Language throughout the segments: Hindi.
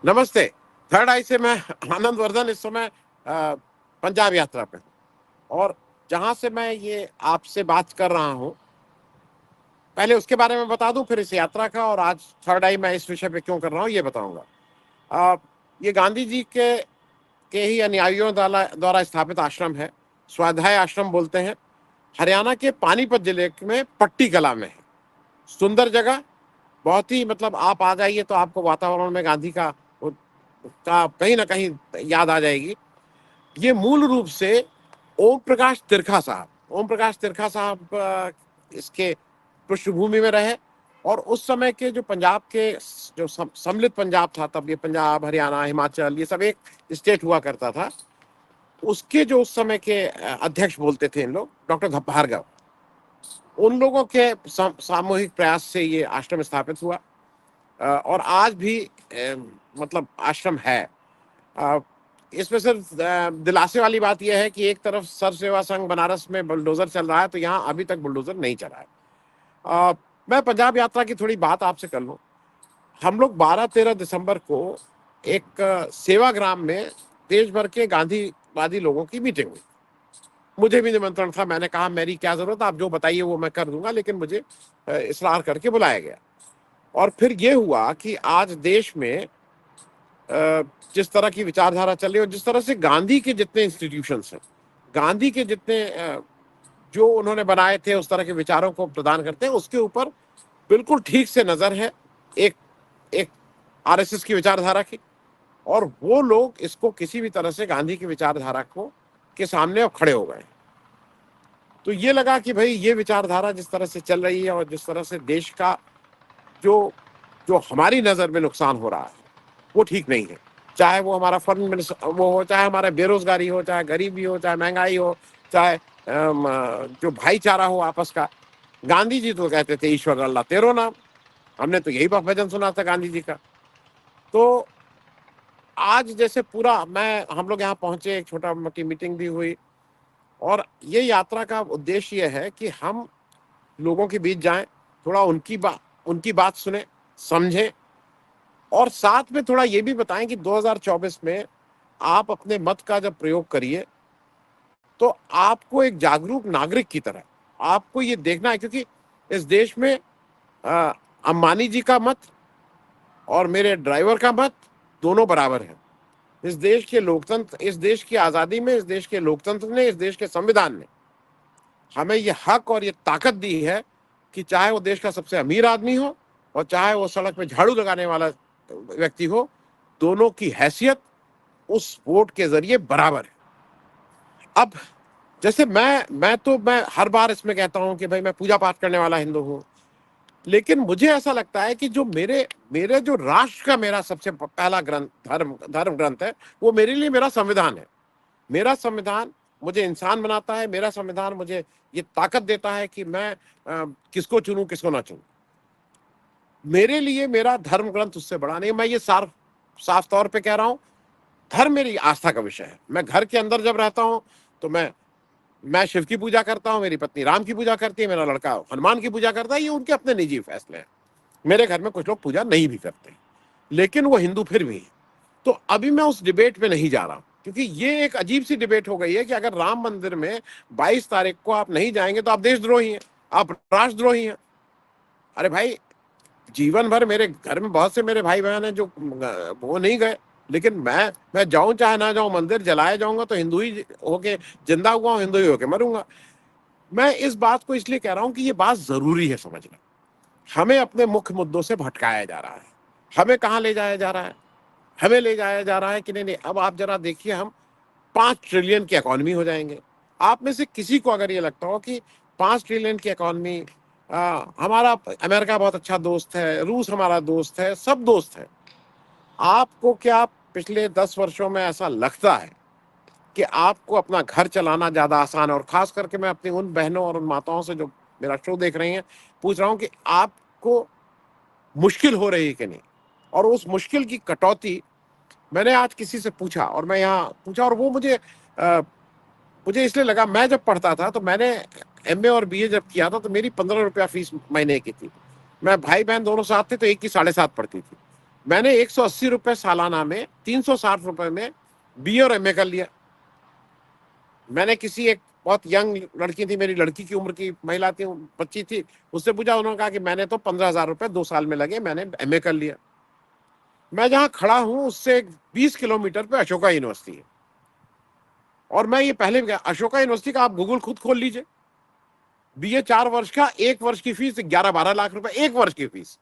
नमस्ते। थर्ड आई से मैं आनंद वर्धन इस समय पंजाब यात्रा पे हूँ और जहाँ से मैं ये आपसे बात कर रहा हूँ, पहले उसके बारे में बता दूँ, फिर इस यात्रा का, और आज थर्ड आई मैं इस विषय पे क्यों कर रहा हूँ ये बताऊँगा। ये गांधी जी के ही अनुयायियों द्वारा स्थापित आश्रम है, स्वाध्याय आश्रम बोलते हैं। हरियाणा के पानीपत जिले में पट्टी कला में है। सुंदर जगह, बहुत ही, मतलब आप आ जाइए तो आपको वातावरण में गांधी का कहीं ना कहीं याद आ जाएगी। ये मूल रूप से ओम प्रकाश तिरखा साहब इसके पृष्ठभूमि में रहे, और उस समय के जो पंजाब के जो सम्मिलित पंजाब था, तब ये पंजाब, हरियाणा, हिमाचल, ये सब एक स्टेट हुआ करता था। उसके जो उस समय के अध्यक्ष बोलते थे इन लोग, डॉक्टर भार्गव, उन लोगों के सामूहिक प्रयास से ये आश्रम स्थापित हुआ। और आज भी मतलब आश्रम है। इसमें सिर्फ दिलासे वाली बात यह है कि एक तरफ सर्व सेवा संघ बनारस में बुलडोजर चल रहा है, तो यहाँ अभी तक बुलडोजर नहीं चला है। मैं पंजाब यात्रा की थोड़ी बात आपसे कर लूँ। हम लोग 12-13 दिसंबर को एक सेवाग्राम में देश भर के गांधीवादी लोगों की मीटिंग हुई। मुझे भी निमंत्रण था। मैंने कहा मेरी क्या जरूरत, आप जो बताइए वो मैं कर दूंगा, लेकिन मुझे इसरार करके बुलाया गया। और फिर ये हुआ कि आज देश में जिस तरह की विचारधारा चल रही है, और जिस तरह से गांधी के जितने इंस्टीट्यूशंस हैं, गांधी के जितने जो उन्होंने बनाए थे उस तरह के विचारों को प्रदान करते हैं, उसके ऊपर बिल्कुल ठीक से नजर है एक एक आरएसएस की विचारधारा की। और वो लोग इसको किसी भी तरह से गांधी की विचारधारा को के सामने अब खड़े हो गए। तो ये लगा कि भाई ये विचारधारा जिस तरह से चल रही है और जिस तरह से देश का जो जो हमारी नजर में नुकसान हो रहा है वो ठीक नहीं है। चाहे वो हमारा फंड वो हो, चाहे हमारा बेरोजगारी हो, चाहे गरीबी हो, चाहे महंगाई हो, चाहे जो भाईचारा हो आपस का। गांधी जी तो कहते थे ईश्वर अल्लाह तेरो नाम। हमने तो यही भजन सुना था गांधी जी का। तो आज जैसे पूरा मैं हम लोग यहाँ पहुंचे, एक छोटा मोटी मीटिंग भी हुई, और ये यात्रा का उद्देश्य ये है कि हम लोगों के बीच जाएं, थोड़ा उनकी बात सुने, समझें, और साथ में थोड़ा ये भी बताएं कि 2024 में आप अपने मत का जब प्रयोग करिए तो आपको एक जागरूक नागरिक की तरह आपको ये देखना है, क्योंकि इस देश में अंबानी जी का मत और मेरे ड्राइवर का मत दोनों बराबर है। इस देश के लोकतंत्र, इस देश की आजादी में, इस देश के लोकतंत्र ने, इस देश के संविधान ने हमें ये हक और ये ताकत दी है कि चाहे वो देश का सबसे अमीर आदमी हो और चाहे वो सड़क पे झाड़ू लगाने वाला व्यक्ति हो, दोनों की हैसियत उस वोट के जरिए बराबर है। अब जैसे मैं हर बार इसमें कहता हूं कि भाई मैं पूजा पाठ करने वाला हिंदू हूं, लेकिन मुझे ऐसा लगता है कि जो मेरे मेरे जो राष्ट्र का मेरा सबसे पहला ग्रंथ, धर्म ग्रंथ है, वो मेरे लिए मेरा संविधान है। मेरा संविधान मुझे इंसान बनाता है। मेरा संविधान मुझे ये ताकत देता है कि मैं किसको चुनूं, किसको ना चुनूं। मेरे लिए मेरा धर्म ग्रंथ उससे बड़ा नहीं। मैं ये साफ तौर पे कह रहा हूं, धर्म मेरी आस्था का विषय है। मैं घर के अंदर जब रहता हूं तो मैं शिव की पूजा करता हूं, मेरी पत्नी राम की पूजा करती है, मेरा लड़का हनुमान की पूजा करता है। ये उनके अपने निजी फैसले हैं। मेरे घर में कुछ लोग पूजा नहीं भी करते, लेकिन वो हिंदू फिर भी है। तो अभी मैं उस डिबेट पे नहीं जा रहा हूं, क्योंकि ये एक अजीब सी डिबेट हो गई है कि अगर राम मंदिर में 22 तारीख को आप नहीं जाएंगे तो आप देशद्रोही हैं, आप राष्ट्रद्रोही हैं। अरे भाई, जीवन भर मेरे घर में बहुत से मेरे भाई बहन हैं जो वो नहीं गए, लेकिन मैं जाऊं चाहे ना जाऊं, मंदिर जलाए जाऊंगा तो हिंदू ही होके जिंदा हुआ हूं, हिंदू ही होके मरूंगा। मैं इस बात को इसलिए कह रहा हूं कि ये बात जरूरी है समझना। हमें अपने मुख्य मुद्दों से भटकाया जा रहा है। हमें कहाँ ले जाया जा रहा है? हमें ले जाया जा रहा है कि नहीं, अब आप जरा देखिए, हम 5 ट्रिलियन की इकोनॉमी हो जाएंगे। आप में से किसी को अगर ये लगता हो कि 5 ट्रिलियन की इकोनॉमी, हमारा अमेरिका बहुत अच्छा दोस्त है, रूस हमारा दोस्त है, सब दोस्त है, आपको क्या पिछले 10 वर्षों में ऐसा लगता है कि आपको अपना घर चलाना ज्यादा आसान है? और खास करके मैं अपनी उन बहनों और उन माताओं से जो मेरा शो देख रही हैं पूछ रहा हूं कि आपको मुश्किल हो रही है कि नहीं? और उस मुश्किल की कटौती मैंने आज किसी से पूछा, और मैं यहाँ पूछा, और वो मुझे इसलिए लगा, मैं जब पढ़ता था तो मैंने एमए और बीए जब किया था तो मेरी 15 रुपया फीस महीने की थी। मैं भाई बहन दोनों साथ थे तो एक की 7.5 पड़ती थी। मैंने 180 रुपए सालाना में 360 रुपए में बीए और एमए कर लिया। मैंने किसी एक बहुत यंग लड़की थी, मेरी लड़की की उम्र की महिला थी, बच्ची थी, उससे पूछा, उन्होंने कहा कि मैंने तो 15,000 रुपए 2 साल में लगे, मैंने एमए कर लिया। मैं जहां खड़ा हूं उससे 20 किलोमीटर पे अशोका यूनिवर्सिटी है, और मैं ये पहले भी गया, अशोका यूनिवर्सिटी का आप गूगल खुद खोल लीजिए, बीए 4 वर्ष का, 1 वर्ष की फीस 11-12 लाख रुपए, 1 वर्ष की फीस।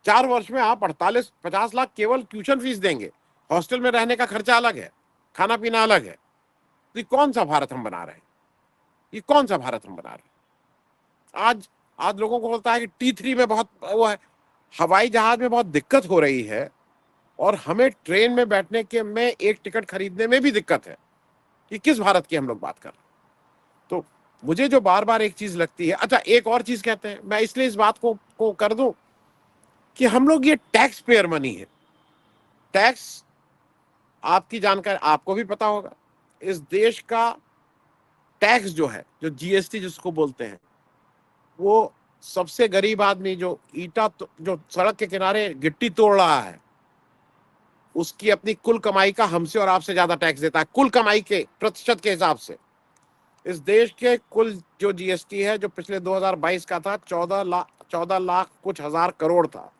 4 वर्ष में आप 48-50 लाख केवल ट्यूशन फीस देंगे, हॉस्टल में रहने का खर्चा अलग है, खाना पीना अलग है। तो ये कौन सा भारत हम बना रहे हैं? ये कौन सा भारत हम बना रहे हैं? आज आज लोगों को बोलता है कि T3 में बहुत वो है, हवाई जहाज में बहुत दिक्कत हो रही है, और हमें ट्रेन में बैठने के में एक टिकट खरीदने में भी दिक्कत है। कि किस भारत की हम लोग बात कर रहे हैं? तो मुझे जो बार बार एक चीज लगती है, अच्छा एक और चीज कहते हैं, मैं इसलिए इस बात को कर दूं कि हम लोग, ये टैक्स पेयर मनी है। टैक्स, आपकी जानकारी आपको भी पता होगा, इस देश का टैक्स जो है, जो जीएसटी जिसको बोलते हैं, वो सबसे गरीब आदमी जो जो सड़क के किनारे गिट्टी तोड़ रहा है, उसकी अपनी कुल कमाई का हमसे और आपसे ज्यादा टैक्स देता है, कुल कमाई के प्रतिशत के हिसाब से। इस देश के कुल जो जीएसटी है, जो पिछले 2022 का था, 14 लाख कुछ हजार करोड़ था,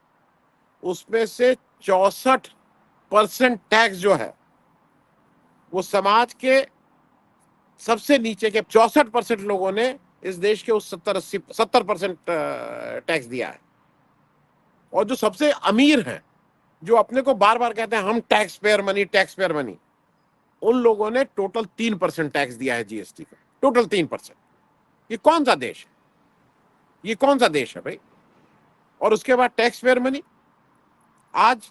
उसमें से 64% टैक्स जो है वो समाज के सबसे नीचे के 64% लोगों ने इस देश के उस 70% टैक्स दिया है। और जो सबसे अमीर हैं, जो अपने को बार बार कहते हैं हम tax payer money, tax payer money, उन लोगों ने टोटल 3% टैक्स दिया है जीएसटी का, टोटल 3%। ये कौन सा देश है? ये कौन सा देश है भाई? और उसके बाद टैक्स पेयर मनी। आज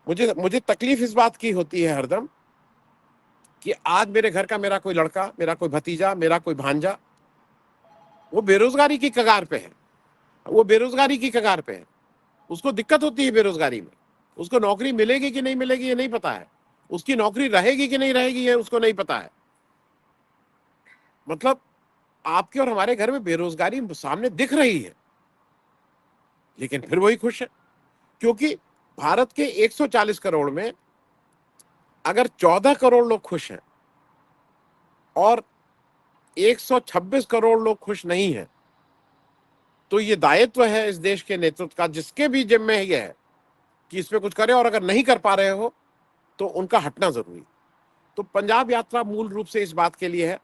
मुझे मुझे तकलीफ इस बात की होती है हरदम कि आज मेरे घर का मेरा कोई लड़का, मेरा कोई भतीजा, मेरा कोई भांजा, वो बेरोजगारी की कगार पे है। वो बेरोजगारी की कगार पे है, उसको दिक्कत होती है बेरोजगारी में, उसको नौकरी मिलेगी कि नहीं मिलेगी ये नहीं पता है, उसकी नौकरी रहेगी कि नहीं रहेगी ये उसको नहीं पता है। मतलब आपके और हमारे घर में बेरोजगारी सामने दिख रही है, लेकिन फिर वही खुश है, क्योंकि भारत के 140 करोड़ में अगर 14 करोड़ लोग खुश हैं और 126 करोड़ लोग खुश नहीं हैं, तो ये दायित्व है इस देश के नेतृत्व का, जिसके भी जिम्मे ये है कि इस पे कुछ करे, और अगर नहीं कर पा रहे हो तो उनका हटना जरूरी। तो पंजाब यात्रा मूल रूप से इस बात के लिए है।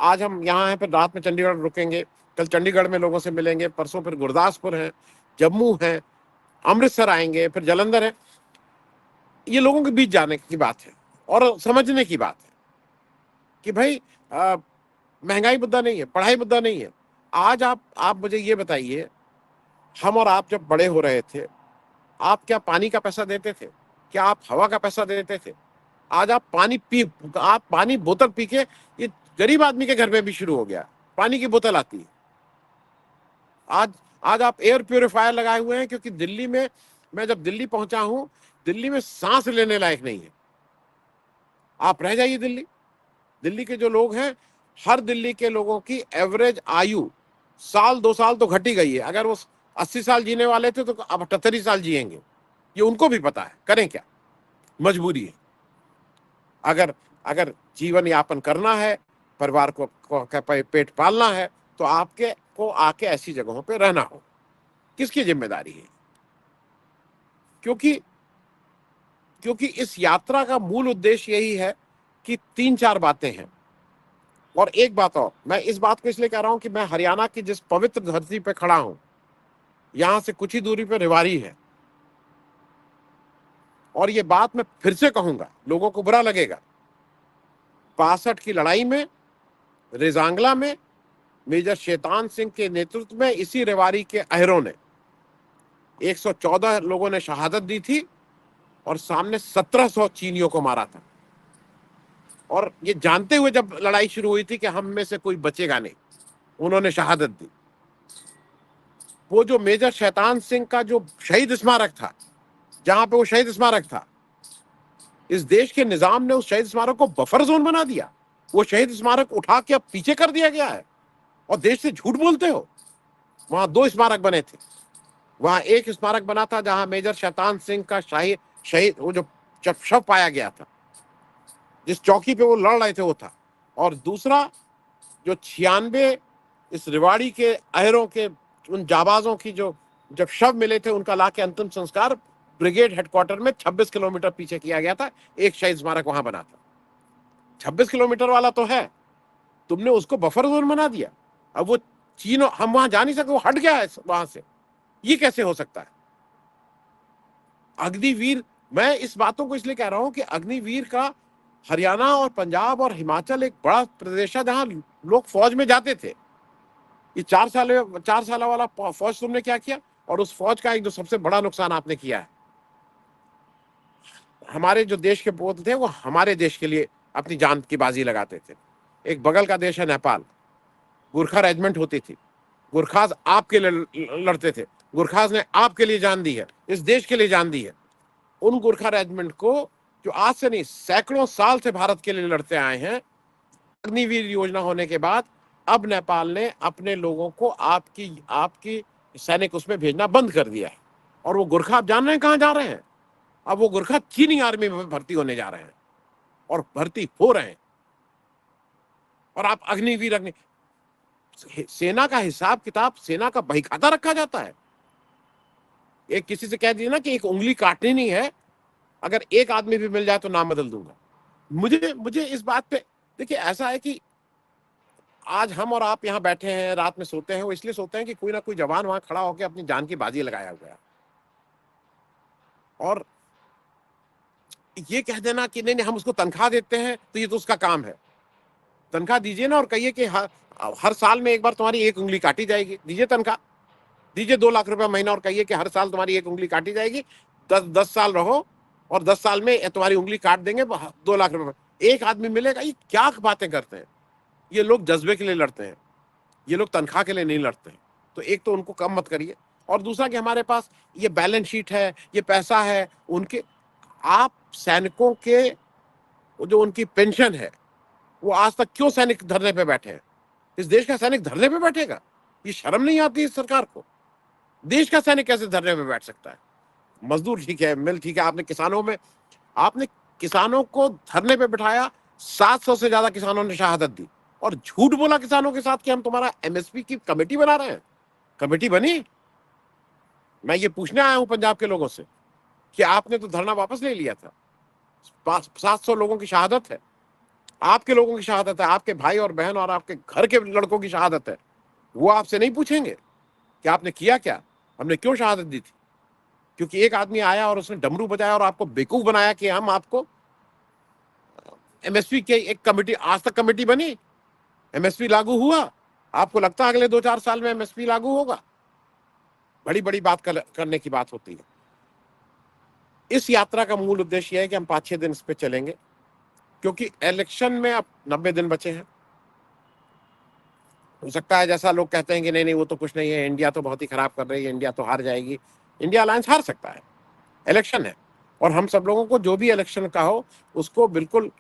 आज हम यहाँ हैं, फिर रात में चंडीगढ़ रुकेंगे, कल चंडीगढ़ में लोगों से मिलेंगे, परसों फिर गुरदासपुर है, जम्मू है, अमृतसर आएंगे, फिर जलंधर है। ये लोगों के बीच जाने की बात है और समझने की बात है कि भाई महंगाई मुद्दा नहीं है, पढ़ाई मुद्दा नहीं है। आज आप मुझे ये बताइए, हम और आप जब बड़े हो रहे थे, आप क्या पानी का पैसा देते थे? क्या आप हवा का पैसा देते थे? आज आप पानी बोतल पी के, ये गरीब आदमी के घर में भी शुरू हो गया, पानी की बोतल आती है। आज आज आप एयर प्यूरिफायर लगाए हुए हैं, क्योंकि दिल्ली में, मैं जब दिल्ली पहुंचा हूं, दिल्ली में सांस लेने लायक नहीं है। आप रह जाइए दिल्ली, दिल्ली के जो लोग हैं, हर दिल्ली के लोगों की एवरेज आयु साल 2 साल तो घट ही गई है। अगर वो 80 साल जीने वाले थे तो अब 78 साल जिएंगे, ये उनको भी पता है, करें क्या, मजबूरी है। अगर अगर जीवन यापन करना है, परिवार को पेट पालना है, तो आपके को आके ऐसी जगहों पे रहना हो। किसकी जिम्मेदारी है? क्योंकि क्योंकि इस यात्रा का मूल उद्देश्य यही है कि 3-4 बातें हैं। और एक बात और, मैं इस बात को इसलिए कह रहा हूं कि मैं हरियाणा की जिस पवित्र धरती पे खड़ा हूं, यहां से कुछ ही दूरी पे रेवाड़ी है, और ये बात मैं फिर से कहूंगा, लोगों को बुरा लगेगा, 62 की लड़ाई में, रेजांगला में, मेजर शैतान सिंह के नेतृत्व में इसी रेवाड़ी के अहरों ने 114 लोगों ने शहादत दी थी, और सामने 1700 चीनियों को मारा था। और ये जानते हुए जब लड़ाई शुरू हुई थी कि हम में से कोई बचेगा नहीं, उन्होंने शहादत दी। वो जो मेजर शैतान सिंह का जो शहीद स्मारक था, जहां पे वो शहीद स्मारक था, इस देश के निजाम ने उस शहीद स्मारक को बफर जोन बना दिया। वो शहीद स्मारक उठा के अब पीछे कर दिया गया है, और देश से झूठ बोलते हो। वहां 2 स्मारक बने थे, वहां एक स्मारक बना था जहां मेजर शैतान सिंह का शाही शहीद वो जो जब शव पाया गया था, जिस चौकी पे वो लड़ रहे थे वो था। और दूसरा जो 96 इस रेवाड़ी के अहरों के उन जाबाजों की जो जब शव मिले थे उनका लाके अंतिम संस्कार ब्रिगेड हेडक्वार्टर में 26 किलोमीटर पीछे किया गया था। एक शहीद स्मारक वहां बना था। 26 किलोमीटर वाला तो है, तुमने उसको बफर जोन बना दिया। अब वो चीन, हम वहां जा नहीं सकते, वो हट गया है वहां से। ये कैसे हो सकता है? अग्निवीर, मैं इस बातों को इसलिए कह रहा हूं कि अग्निवीर का हरियाणा और पंजाब और हिमाचल एक बड़ा प्रदेश है जहां लोग फौज में जाते थे। ये 4 साल वाला फौज तुमने क्या किया? और उस फौज का एक जो सबसे बड़ा नुकसान आपने किया है, हमारे जो देश के पुत्र थे वो हमारे देश के लिए अपनी जान की बाजी लगाते थे। एक बगल का देश है नेपाल, गुरखा रेजिमेंट होती थी, गुरखाज आपके लिए लड़ते थे, गुरखाज ने आपके लिए जान दी है, इस देश के लिए जान दी है। उन गुरखा रेजिमेंट को जो आज से नहीं सैकड़ों साल से भारत के लिए लड़ते आए हैं, अग्निवीर योजना होने के बाद अब नेपाल ने अपने लोगों को आपकी आपकी सैनिक उसमें भेजना बंद कर दिया है। और वो गुरखा आप जान रहे हैं कहां जा रहे हैं? अब वो गुरखा चीनी आर्मी में भर्ती होने जा रहे हैं और भर्ती हो रहे हैं। और आप अग्निवीर सेना का हिसाब किताब, सेना का बहीखाता रखा जाता है। एक किसी से कह दिया ना कि एक उंगली काटनी नहीं है, अगर एक आदमी भी मिल जाए तो नाम बदल दूंगा। मुझे मुझे इस बात पे, देखिए ऐसा है कि आज हम और आप यहाँ बैठे हैं, रात में सोते हैं, वो इसलिए सोते हैं कि कोई ना कोई जवान वहां खड़ा होकर अपनी जान की बाजी लगाया हुआ है। और ये कह देना कि नहीं नहीं हम उसको तनख्वाह देते हैं तो ये तो उसका काम है। तनख्वाह दीजिए ना और कहिए कि हर साल में एक बार तुम्हारी एक उंगली काटी जाएगी, दीजिए तनख्वाह, दीजिए 2 लाख रुपया महीना और कहिए कि हर साल तुम्हारी एक उंगली काटी जाएगी, 10 साल रहो और 10 साल में तुम्हारी उंगली काट देंगे, 2 लाख रुपए एक आदमी मिलेगा। ये क्या बातें करते हैं? ये लोग जज्बे के लिए लड़ते हैं, ये लोग तनख्वाह के लिए नहीं लड़ते हैं। तो एक तो उनको कम मत करिए, और दूसरा कि हमारे पास ये बैलेंस शीट है, ये पैसा है उनके। आप सैनिकों के जो उनकी पेंशन है, वो आज तक क्यों सैनिक धरने पे बैठे हैं? इस देश का सैनिक धरने पे बैठेगा? ये शर्म नहीं आती इस सरकार को? देश का सैनिक कैसे धरने पे बैठ सकता है? मजदूर ठीक है, मिल ठीक है, आपने किसानों को धरने पे बिठाया, 700 से ज्यादा किसानों ने शहादत दी, और झूठ बोला किसानों के साथ कि हम तुम्हारा एमएसपी की कमेटी बना रहे हैं। कमेटी बनी? मैं ये पूछने आया हूं पंजाब के लोगों से कि आपने तो धरना वापस ले लिया था। 700 लोगों की शहादत है, आपके लोगों की शहादत है, आपके भाई और बहन और आपके घर के लड़कों की शहादत है। वो आपसे नहीं पूछेंगे कि आपने किया क्या, हमने क्यों शहादत दी थी? क्योंकि एक आदमी आया और उसने डमरू बजाया और आपको बेवकूफ बनाया कि हम आपको एमएसपी के एक कमेटी, आज तक कमेटी बनी, एमएसपी लागू हुआ? आपको लगता है अगले 2-4 साल में एमएसपी लागू होगा? बड़ी बड़ी बात करने की बात होती है। इस यात्रा का मूल उद्देश्य है कि हम 5-6 दिन इस पे चलेंगे, क्योंकि इलेक्शन में अब 90 दिन बचे हैं। हो सकता है जैसा लोग कहते हैं कि नहीं नहीं वो तो कुछ नहीं है, इंडिया तो बहुत ही खराब कर रही है, इंडिया तो हार जाएगी। इंडिया अलायंस हार सकता है, इलेक्शन है, और हम सब लोगों को जो भी इलेक्शन का हो उसको बिल्कुल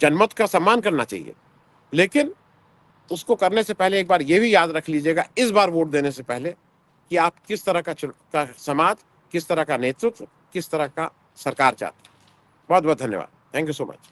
जनमत का सम्मान करना चाहिए। लेकिन उसको करने से पहले एक बार ये भी याद रख लीजिएगा, इस बार वोट देने से पहले, कि आप किस तरह का समाज, किस तरह का नेतृत्व, किस तरह का सरकार चाहते हैं। बहुत बहुत धन्यवाद। Thank you so much.